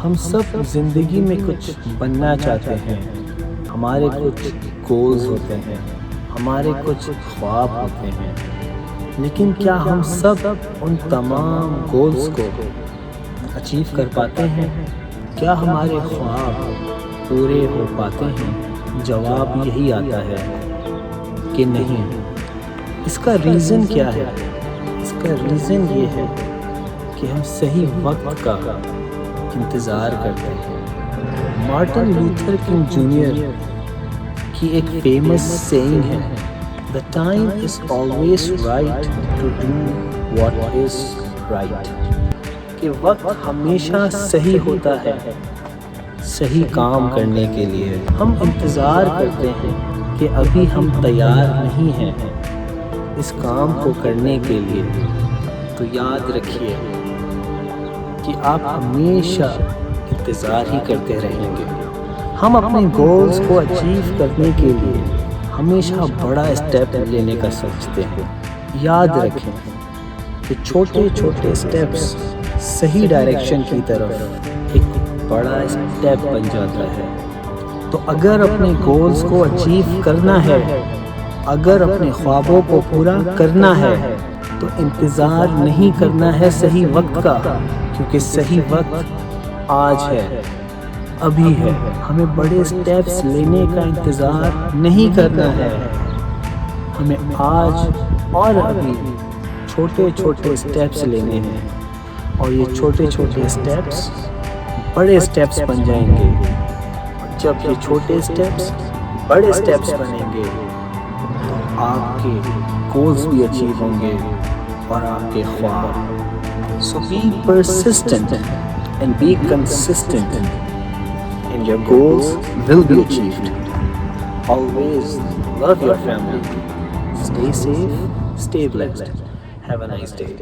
ہم سب زندگی میں کچھ بننا چاہتے ہیں، ہمارے کچھ گولز ہوتے ہیں، ہمارے کچھ خواب ہوتے ہیں، لیکن کیا ہم سب ان تمام گولز کو اچیو کر پاتے ہیں؟ کیا ہمارے خواب پورے ہو پاتے ہیں؟ جواب یہی آتا ہے کہ نہیں۔ اس کا ریزن کیا ہے؟ اس کا ریزن یہ ہے کہ ہم صحیح وقت کا انتظار کرتے ہیں۔ مارٹن لوتھر کنگ جونیئر کی ایک فیمس سیئنگ ہے، "The time is always right to do what is right"، کہ وقت ہمیشہ صحیح ہوتا ہے صحیح کام کرنے کے لیے۔ ہم انتظار کرتے ہیں کہ ابھی ہم تیار نہیں ہیں اس کام کو کرنے کے لیے، تو یاد رکھیے کہ آپ ہمیشہ انتظار ہی کرتے رہیں گے۔ ہم اپنے گولز کو اچیو کرنے کے لیے ہمیشہ بڑا اسٹیپ لینے کا سوچتے ہیں۔ یاد رکھیں کہ چھوٹے چھوٹے اسٹیپس صحیح ڈائریکشن کی طرف ایک بڑا اسٹیپ بن جاتا ہے۔ تو اگر اپنے گولز کو اچیو کرنا ہے، اگر اپنے خوابوں کو پورا کرنا ہے، تو انتظار نہیں کرنا ہے صحیح وقت کا، کیونکہ صحیح وقت آج ہے، ابھی ہے۔ ہمیں بڑے اسٹیپس لینے کا انتظار نہیں کرنا ہے، ہمیں آج اور ابھی چھوٹے چھوٹے اسٹیپس لینے ہیں، اور یہ چھوٹے چھوٹے اسٹیپس بڑے اسٹیپس بن جائیں گے۔ جب یہ چھوٹے اسٹیپس بڑے اسٹیپس بنیں گے تو آپ کے گولز بھی اچیو ہوں گے اور آپ کے خواب۔ So be persistent and be consistent, and your goals will be achieved. Always love your family. Stay safe, stay blessed. Have a nice day.